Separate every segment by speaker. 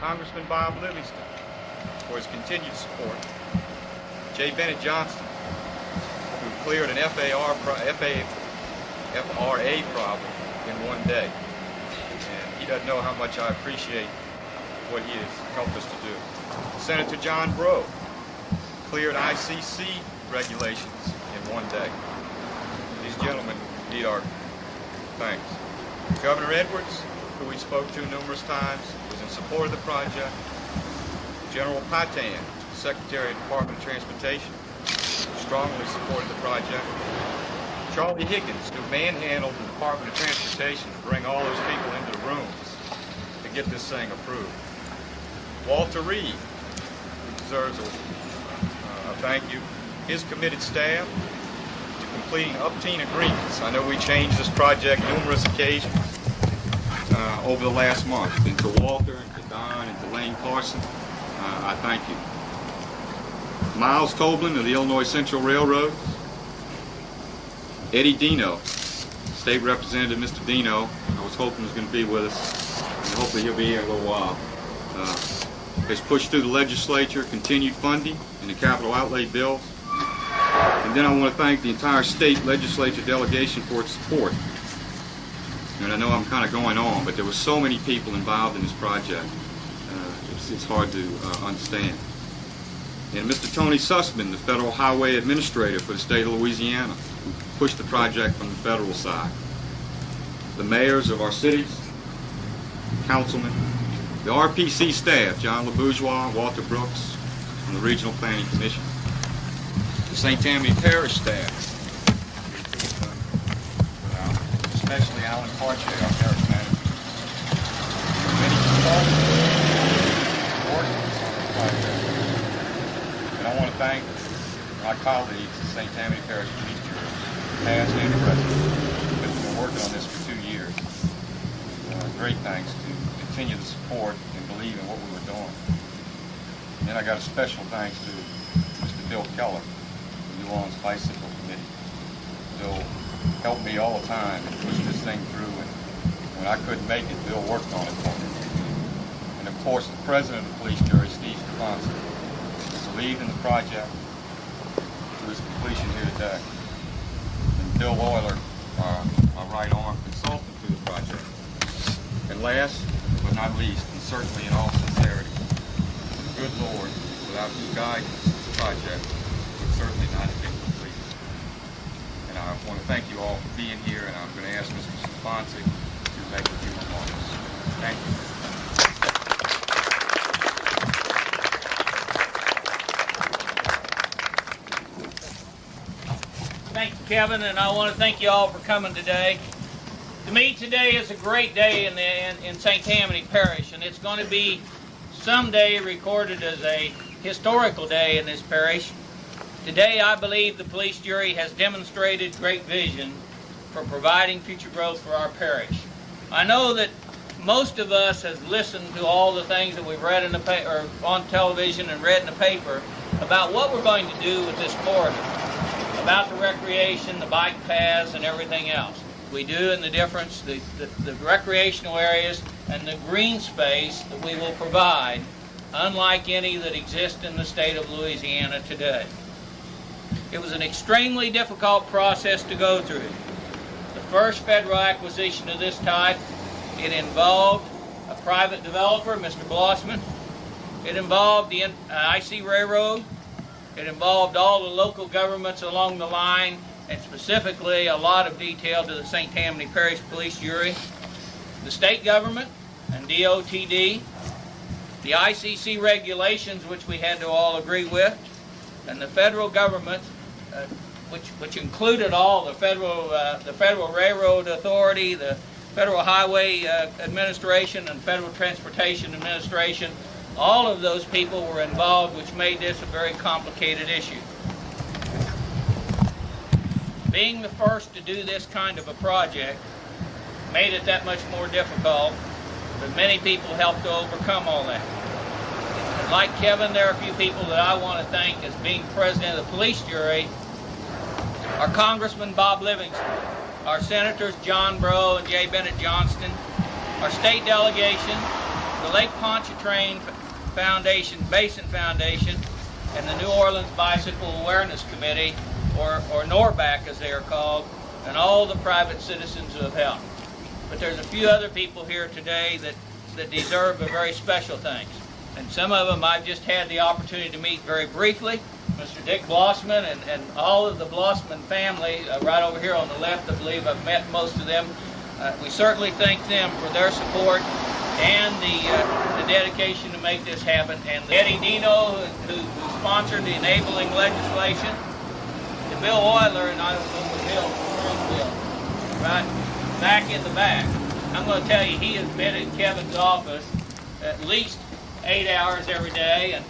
Speaker 1: Congressman Bob Livingston for his continued support, J. Bennett Johnston, who cleared an FRA problem in one day. And he doesn't know how much I appreciate what he has helped us to do. Senator John Breaux cleared ICC regulations in one day. These gentlemen need our thanks. Governor Edwards, who we spoke to numerous times, was in support of the project. General Patan, Secretary of the Department of Transportation, strongly supported the project. Charlie Higgins, who manhandled the Department of Transportation to bring all those people into the rooms to get this thing approved. Walter Reed, who deserves a thank you. His committed staff to completing up-team agreements. I know we changed this project numerous occasions over the last month. And to Walter, and to Don, and to Lane Carson, I thank you. Miles Toblin of the Illinois Central Railroad. Eddie Dino, State Representative Mr. Dino, I was hoping was going to be with us, and hopefully he'll be here in a little while. Has pushed through the legislature, continued funding in the capital outlay bills. And then I want to thank the entire state legislature delegation for its support. And I know I'm kind of going on, but there were so many people involved in this project. It's hard to understand. And Mr. Tony Sussman, the Federal Highway Administrator for the state of Louisiana, who pushed the project from the federal side. The mayors of our cities, councilmen, the RPC staff, John LaBourgeois, Walter Brooks, from the Regional Planning Commission, the St. Tammany Parish staff, especially Alan Parche, our parish manager, many consultants working on this project. And I want to thank my colleagues at St. Tammany Parish Police Jury, past and present, who have been working on this for 2 years. Great thanks to continue the support and believe in what we were doing. And then I got a special thanks to Mr. Bill Keller, the New Orleans Bicycle Committee. Bill helped me all the time and pushed this thing through, and when I couldn't make it, Bill worked on it for me. And of course, the president of the police jury, Steve Stefanski, believed in the project to its completion here today. And Bill Euler, our right arm consultant through the project. And last but not least, and certainly in all sincerity, the good Lord, without whose guidance, this project would certainly not have been completed. And I want to thank you all for being here, and I'm going to ask Mr. Stefanski to make a few remarks. Thank you.
Speaker 2: Thank you, Kevin, and I want to thank you all for coming today. To me, today is a great day in St. Tammany Parish, and it's going to be someday recorded as a historical day in this parish. Today, I believe the police jury has demonstrated great vision for providing future growth for our parish. I know that most of us has listened to all the things that we've read in the or on television and read in the paper about what we're going to do with this corridor, about the recreation, the bike paths, and everything else. We do in the difference, the recreational areas and the green space that we will provide, unlike any that exist in the state of Louisiana today. It was an extremely difficult process to go through. The first federal acquisition of this type, it involved a private developer, Mr. Blossman. It involved the IC Railroad. It involved all the local governments along the line, and specifically a lot of detail to the St. Tammany Parish Police Jury, the state government and DOTD, the ICC regulations, which we had to all agree with, and the federal government, which included all the Federal Railroad Authority, the Federal Highway Administration, and Federal Transportation Administration. All of those people were involved, which made this a very complicated issue. Being the first to do this kind of a project made it that much more difficult, but many people helped to overcome all that. And like Kevin, there are a few people that I want to thank as being president of the police jury. Our Congressman Bob Livingston, our Senators John Breaux and J. Bennett Johnston, our state delegation, the Lake Pontchartrain Basin Foundation, and the New Orleans Bicycle Awareness Committee, or NORBAC as they are called, and all the private citizens who have helped. But there's a few other people here today that deserve a very special thanks. And some of them I've just had the opportunity to meet very briefly. Mr. Dick Blossman and all of the Blossman family right over here on the left, I believe I've met most of them. We certainly thank them for their support and the dedication to make this happen. And Eddie Dino, who sponsored the enabling legislation, and Bill Euler, and I don't know where Bill, right back in the back. I'm going to tell you, he has been in Kevin's office at least 8 hours every day. And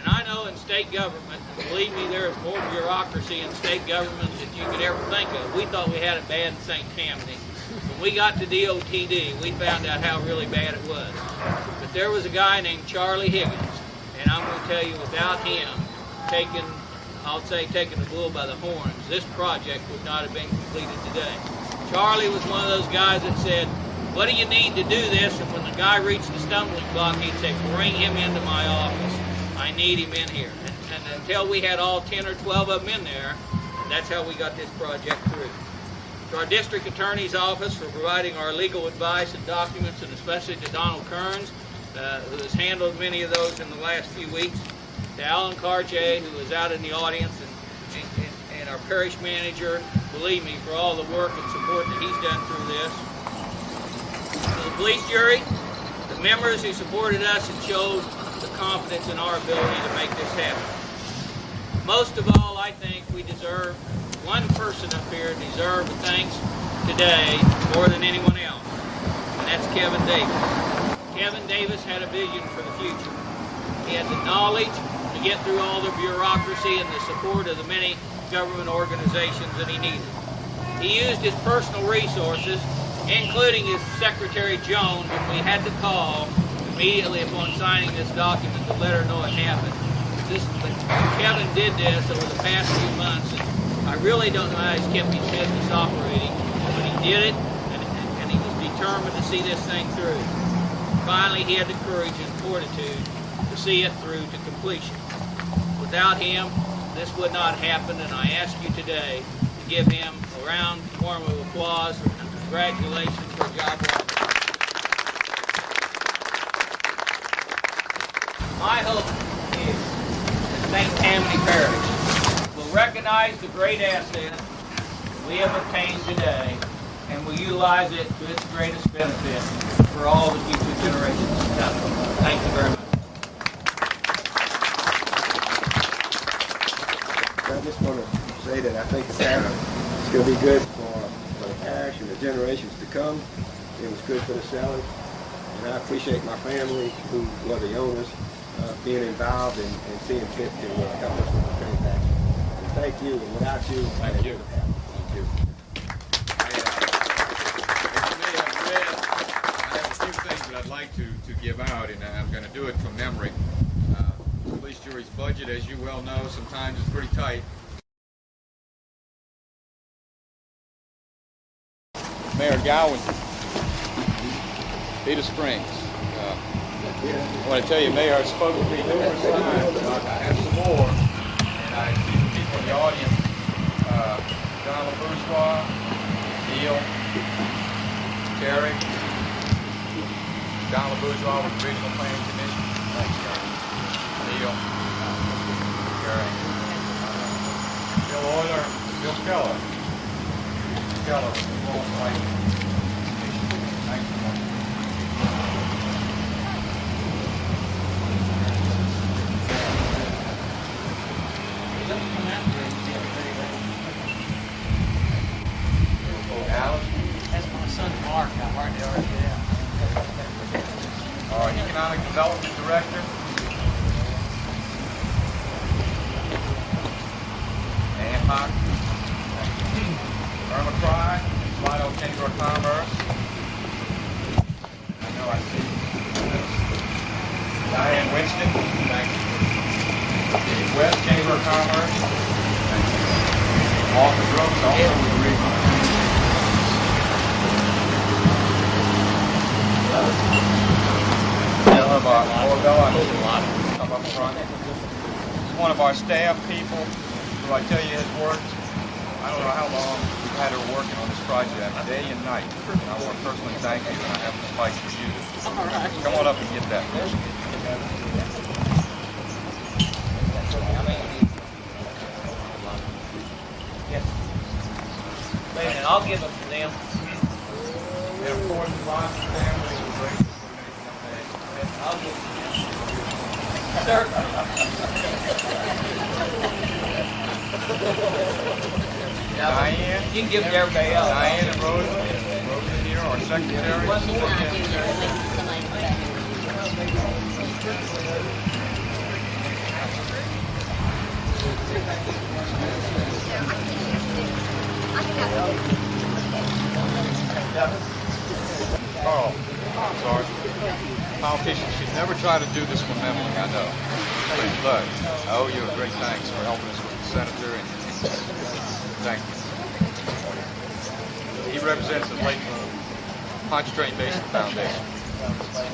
Speaker 2: I know in state government, and believe me, there is more bureaucracy in state government than you could ever think of. We thought we had it bad in St. Tammany. When we got to DOTD, we found out how really bad it was. But there was a guy named Charlie Higgins, and I'm going to tell you, without him taking the bull by the horns, this project would not have been completed today. Charlie was one of those guys that said, "What do you need to do this?" And when the guy reached the stumbling block, he'd say, "Bring him into my office. I need him in here." And until we had all 10 or 12 of them in there, that's how we got this project through. To our district attorney's office for providing our legal advice and documents, and especially to Donald Kearns, who has handled many of those in the last few weeks. To Alan Cartier, who is out in the audience, and our parish manager, believe me, for all the work and support that he's done through this. To the police jury, the members who supported us and showed the confidence in our ability to make this happen. Most of all, I think we deserve, one person up here deserves thanks today more than anyone else, and that's Kevin Davis. Kevin Davis had a vision for the future. He had the knowledge to get through all the bureaucracy and the support of the many government organizations that he needed. He used his personal resources, including his secretary Joan, whom we had to call immediately upon signing this document to let her know it happened. Kevin did this over the past few months, and I really don't know how he's kept his business operating, but he did it, and he was determined to see this thing through. Finally, he had the courage and fortitude to see it through to completion. Without him, this would not happen, and I ask you today to give him a round form of applause and congratulations for a job well done. My hope is that St. Tammany Parish will recognize the great asset we have obtained today and will utilize it to its greatest benefit for all the future generations to come. Thank you very much.
Speaker 3: I just want to say that I think it's going to be good for the parish and the generations to come. It was good for the sellers, and I appreciate my family, who were the owners, being involved and seeing fit to help us with the transaction. And thank you, and without you,
Speaker 1: Thank you.
Speaker 3: Thank you.
Speaker 1: I have a few things that I'd like to give out, and I'm going to do it from memory. The police jury's budget, as you well know, sometimes is pretty tight. Mayor Gowan, Peter Springs. I want to tell you, Mayor, I spoke with you numerous times. I have some more, and I see the people in the audience. John LaBourgeois, Neil, Terry, John LaBourgeois with the Regional Planning Commission. Thanks, John. Neil, Terry, Bill Euler, Bill Keller. Keller, thanks so much.
Speaker 2: That's my son Mark. I hardly ever get out.
Speaker 1: Our Economic Development Director, Ann Hock, Irma Fry, Slidell Chamber of Commerce. I know I see Diane Winston, thank you. The West Chamber of Commerce, thank you. Walter Brooks, also with the Regional. front. He's one of our staff people who I tell you has worked, I don't know how long we've had her working on this project, day and night. And I want to personally thank you, and I have to fight for you. Come on up and get that.
Speaker 2: And I'll give them to them.
Speaker 1: And of course, the Boston family is grateful for many
Speaker 2: I'll give them to them. Sir.
Speaker 1: Diane.
Speaker 2: You can give it to everybody else.
Speaker 1: Diane and Rose. Rose here, our secretary. Carl, I'm sorry. Politicians should never try to do this for memory, I know. But I owe you a great thanks for helping us with the senator, and thank you. He represents the Lake Pontchartrain Basin Foundation.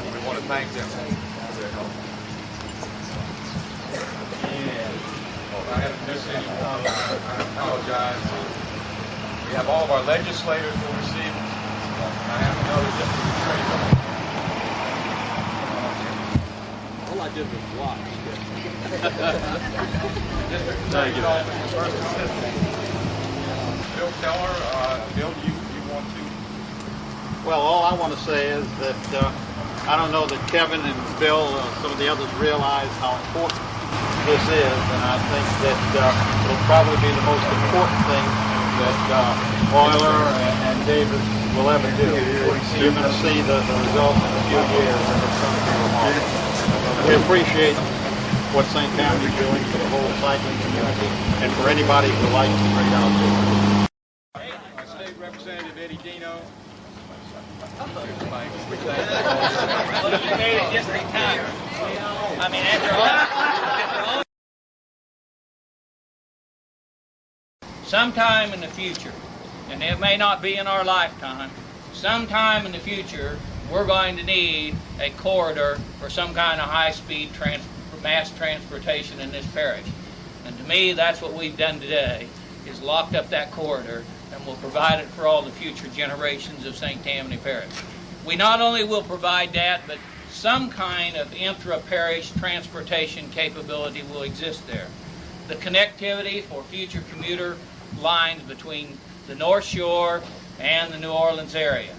Speaker 1: We want to thank them for their help. Well, I haven't missed any one. I apologize. We have all of our legislators will receive. I have another district attorney.
Speaker 4: All I did was watch.
Speaker 1: District attorney's office, first assistant. Bill Keller, Bill, you want to?
Speaker 4: Well, all I want to say is that I don't know that Kevin and Bill, some of the others realize how important this is, and I think that it'll probably be the most important thing that Euler and Davis will ever do. You're going to see the result in a few years, and it's going to be remarkable. We appreciate what St. Tammany is doing for the whole cycling community, and for anybody who likes the great outdoors.
Speaker 1: Our state representative Eddie Dino.
Speaker 2: Well, you made it just in time. I mean, after all. Sometime in the future, and it may not be in our lifetime, sometime in the future, we're going to need a corridor for some kind of high-speed mass transportation in this parish. And to me, that's what we've done today, is locked up that corridor, and we'll provide it for all the future generations of St. Tammany Parish. We not only will provide that, but some kind of intra-parish transportation capability will exist there. The connectivity for future commuter lines between the North Shore and the New Orleans area.